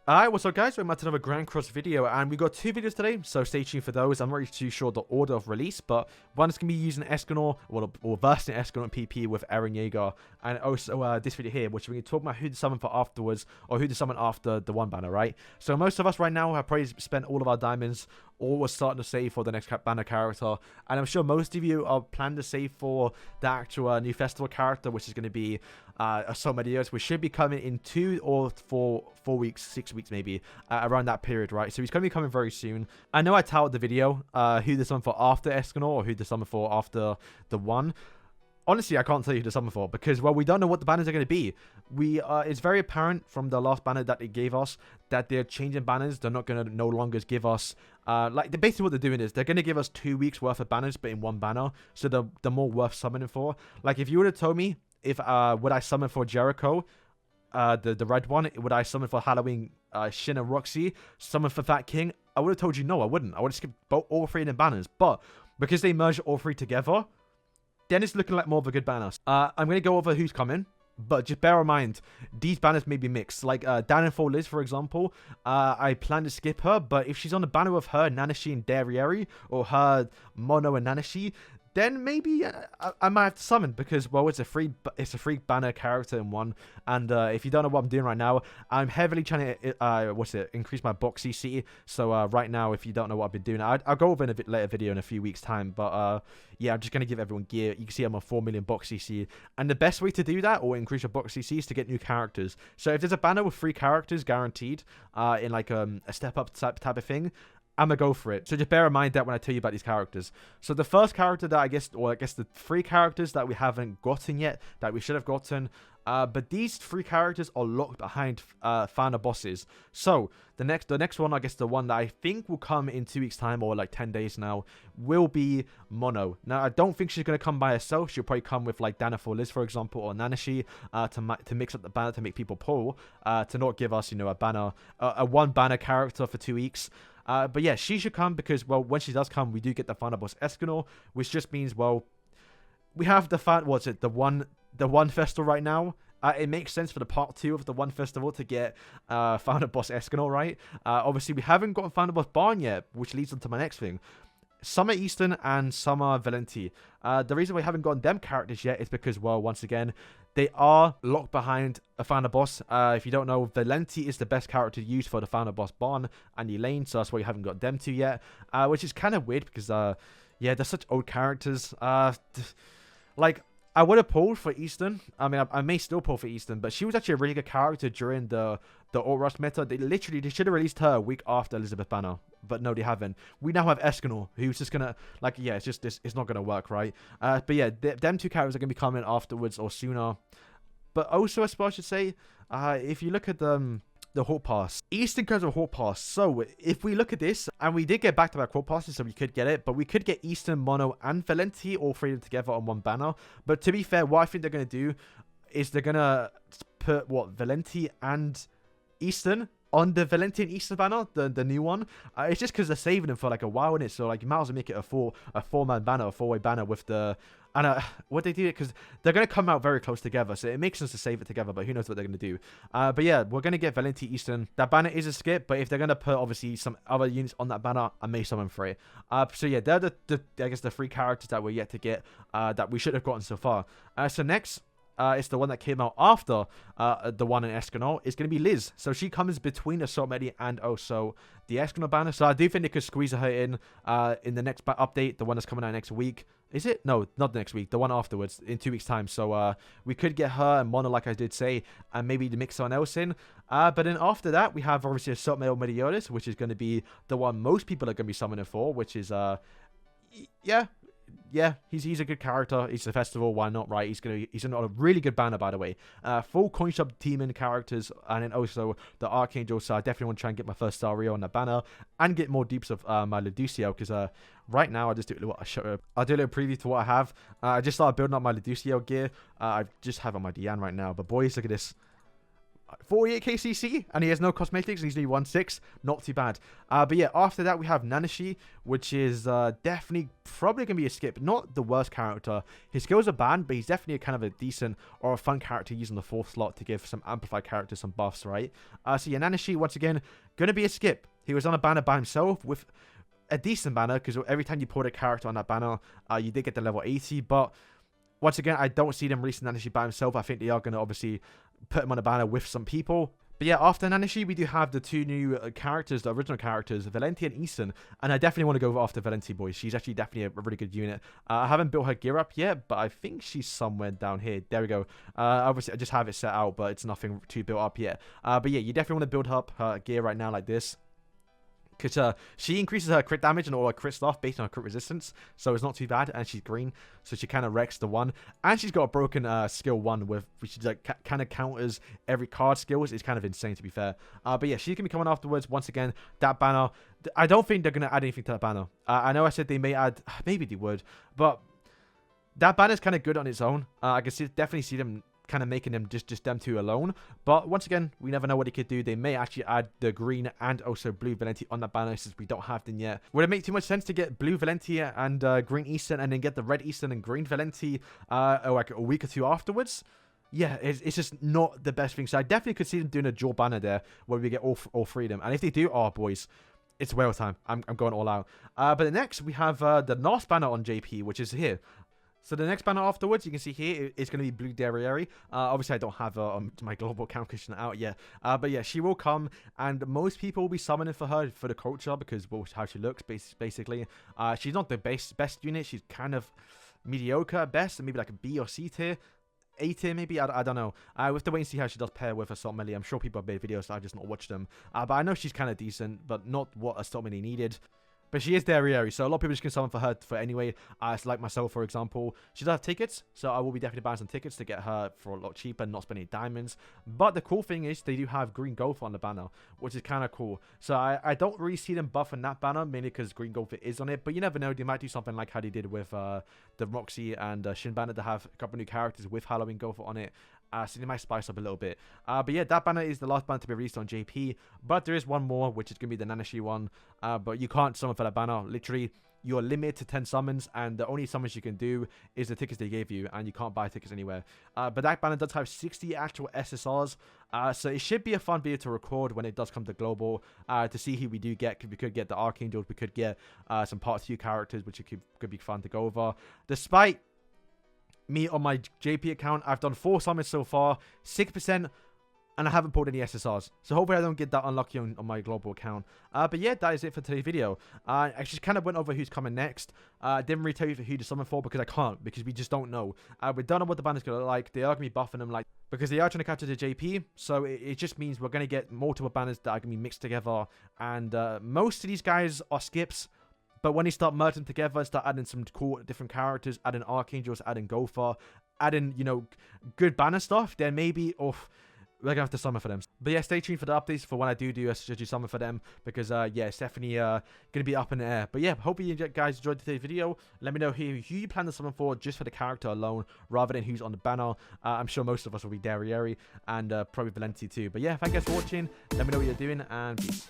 Alright, what's up guys, we're back to another Grand Cross video, and we got two videos today, so stay tuned for those. I'm not really too sure the order of release, but one is going to be using Escanor, or versing Escanor PP with Eren Yeager, and also this video here, which we're going to talk about who to summon for afterwards, or who to summon after the one banner, right? So most of us right now have probably spent all of our diamonds, or we're starting to save for the next banner character, and I'm sure most of you are planning to save for the actual new festival character, which is going to be so many years, which should be coming in 2 or 4 weeks, 6 weeks maybe, around that period, right? So he's going to be coming very soon. I know I titled the video who to summon for after Escanor, or who to summon for after the one. Honestly, I can't tell you who to summon for because, well, we don't know what the banners are going to be. It's very apparent from the last banner that they gave us that they're changing banners. They're not going to no longer give us, basically what they're doing is they're going to give us 2 weeks worth of banners, but in one banner. So they're more worth summoning for. Like, if you would have told me if, would I summon for Jericho, the red one, would I summon for Halloween, Shin and Roxy, summon for Fat King, I would have told you no, I wouldn't. I would have skipped all 3 of the banners. But because they merged all 3 together, then it's looking like more of a good banner. I'm going to go over who's coming, but just bear in mind, these banners may be mixed. Like, Downfall Liz, for example, I plan to skip her, but if she's on the banner with her, Nanashi and Derieri, or her, Mono and Nanashi, then maybe I might have to summon because, well, it's a free banner character in one. And if you don't know what I'm doing right now, I'm heavily trying to increase my box CC. So right now, if you don't know what I've been doing, I'll go over in a later video in a few weeks time. But yeah, I'm just gonna give everyone gear. You can see I'm on 4 million box CC, and the best way to do that or increase your box CC is to get new characters. So if there's a banner with 3 characters guaranteed, in like a step up type of thing, I'm gonna go for it. So just bear in mind that when I tell you about these characters. So the first character that I guess the 3 characters that we haven't gotten yet, that we should have gotten, but these 3 characters are locked behind final bosses. So the next one, I guess the one that I think will come in 2 weeks time, or like 10 days now, will be Mono. Now I don't think she's gonna come by herself. She'll probably come with like Downfall Liz, for example, or Nanashi, to mix up the banner, to make people pull, to not give us, you know, a one banner character for 2 weeks. But yeah, she should come because, well, when she does come, we do get the final boss Escanor, which just means, well, we have the one festival right now. It makes sense for the part 2 of the one festival to get final boss Escanor, right? Obviously, we haven't gotten final boss Barn yet, which leads on to my next thing. Summer Easton and Summer Valenti. The reason we haven't gotten them characters yet is because, well, once again, they are locked behind a final boss. If you don't know, Valenti is the best character to use for the final boss Barn and Elaine, so that's why you haven't got them 2 yet. Which is kind of weird because, yeah, they're such old characters. Like, I would have pulled for Easton. I mean, I may still pull for Easton, but she was actually a really good character during the Alt Rush meta. They should have released her a week after Elizabeth Banner, but no, they haven't. We now have Escanor, who's just gonna, like, yeah, it's not gonna work, right? But yeah, them 2 characters are gonna be coming afterwards or sooner. But also, I suppose I should say, if you look at the Hall Pass, Easton comes with Hall Pass. So if we look at this, and we did get back-to-back Hall Passes, so we could get it, but we could get Easton, Mono, and Valenti all 3 of them together on one banner. But to be fair, what I think they're gonna do is they're gonna put Valenti and Easton on the Valenti and Easton banner, the new one. It's just because they're saving them for like a while in it, so like you might as well make it a 4-man banner, a 4-way banner with the. And what they do it because they're gonna come out very close together, so it makes sense to save it together. But who knows what they're gonna do? But yeah, we're gonna get Valenti Easton. That banner is a skip, but if they're gonna put obviously some other units on that banner, I may summon for it. So yeah, they're I guess the 3 characters that we're yet to get, that we should have gotten so far. So next. It's the one that came out after the one in Escanor. It's going to be Liz. So she comes between Assault Medi and also the Escanor banner. So I do think they could squeeze her in the next update, the one that's coming out next week. Is it? No, not next week. The one afterwards, in 2 weeks' time. So we could get her and Mono, like I did say, and maybe to mix someone else in. But then after that, we have obviously Assault Medi Meliodas, which is going to be the one most people are going to be summoning for, which is, yeah, he's a good character. He's a festival, why not, right? He's on a really good banner, by the way. Full coin shop teaming characters, and then also the Archangel. So I definitely want to try and get my first star Rio on that banner and get more deeps of my Luducio, because right now I just do I'll do a little preview to what I have. I just started building up my Luducio gear. I just have on my Dian right now, but boys, look at this. 48k CC, and he has no cosmetics, and he's only 1/6. Not too bad. But yeah, after that, we have Nanashi, which is definitely probably going to be a skip. Not the worst character. His skills are banned, but he's definitely a kind of a decent or a fun character using the 4th slot to give some amplified characters some buffs, right? So yeah, Nanashi, once again, going to be a skip. He was on a banner by himself with a decent banner, because every time you put a character on that banner, you did get the level 80, but once again, I don't see them releasing Nanashi by himself. I think they are going to obviously put him on a banner with some people. But yeah, after Nanashi, we do have the 2 new characters, the original characters, Valenti and Easton. And I definitely want to go after Valenti, boys. She's actually definitely a really good unit. I haven't built her gear up yet, but I think she's somewhere down here. There we go. Obviously, I just have it set out, but it's nothing too built up yet. But yeah, you definitely want to build up her gear right now like this, because she increases her crit damage and all her crit stuff based on her crit resistance, so it's not too bad. And she's green, so she kind of wrecks the 1, and she's got a broken skill 1 with which is like kind of counters every card skills. It's kind of insane, to be fair. But yeah, she's gonna be coming afterwards. Once again, that banner, I don't think they're gonna add anything to that banner. I know I said they may add, maybe they would, but that banner is kind of good on its own. I can definitely see them kind of making them just them 2 alone, but once again, we never know what they could do. They may actually add the green and also blue Valenti on that banner, since we don't have them yet. Would it make too much sense to get blue Valenti and green Easton, and then get the red Easton and green Valenti like a week or 2 afterwards? Yeah, it's just not the best thing. So I definitely could see them doing a dual banner there where we get all 3 of them, and if they do, oh boys, it's whale time. I'm going all out. But the next, we have the last banner on JP, which is here. So the next banner afterwards, you can see here, it's going to be blue Derieri. Obviously, I don't have my global account cushion out yet. But yeah, she will come, and most people will be summoning for her for the culture, because, well, how she looks, basically. She's not the best unit. She's kind of mediocre at best, and maybe like a B or C tier. A tier maybe, I don't know. We have to wait and see how she does pair with Assault Melee. I'm sure people have made videos, so I just not watched them. But I know she's kind of decent, but not what Assault Melee needed. But she is Derieri, so a lot of people just can summon for her for anyway. It's like myself, for example. She does have tickets, so I will be definitely buying some tickets to get her for a lot cheaper and not spending diamonds. But the cool thing is they do have green Gopher on the banner, which is kind of cool. So I don't really see them buffing that banner, mainly because green Gopher is on it. But you never know, they might do something like how they did with the Roxy and Shin banner, to have a couple new characters with Halloween Gopher on it. So they might spice up a little bit. But yeah, that banner is the last banner to be released on JP. But there is one more, which is going to be the Nanashi one. But you can't summon for that banner. Literally, you're limited to 10 summons, and the only summons you can do is the tickets they gave you, and you can't buy tickets anywhere. But that banner does have 60 actual SSRs. So it should be a fun video to record when it does come to global, to see who we do get. We could get the Archangels, we could get some Part 2 characters, which could be fun to go over. Despite me on my JP account, I've done 4 summons so far, 6%, and I haven't pulled any SSRs. So hopefully I don't get that unlucky on my global account. But yeah, that is it for today's video. I just kind of went over who's coming next. I didn't really tell you who to summon for, because I can't, because we just don't know. We don't know what the banner's going to look like. They are going to be buffing them, like, because they are trying to capture the JP. So it just means we're going to get multiple banners that are going to be mixed together. And most of these guys are skips. But when you start merging together, start adding some cool different characters, adding Archangels, adding Gopher, adding, you know, good banner stuff, then maybe, we're going to have to summon for them. But yeah, stay tuned for the updates for when I do a strategy summon for them, because, yeah, it's definitely going to be up in the air. But yeah, hope you guys enjoyed today's video. Let me know who you plan to summon for, just for the character alone, rather than who's on the banner. I'm sure most of us will be Derieri, and probably Valenti too. But yeah, thank you guys for watching. Let me know what you're doing, and peace.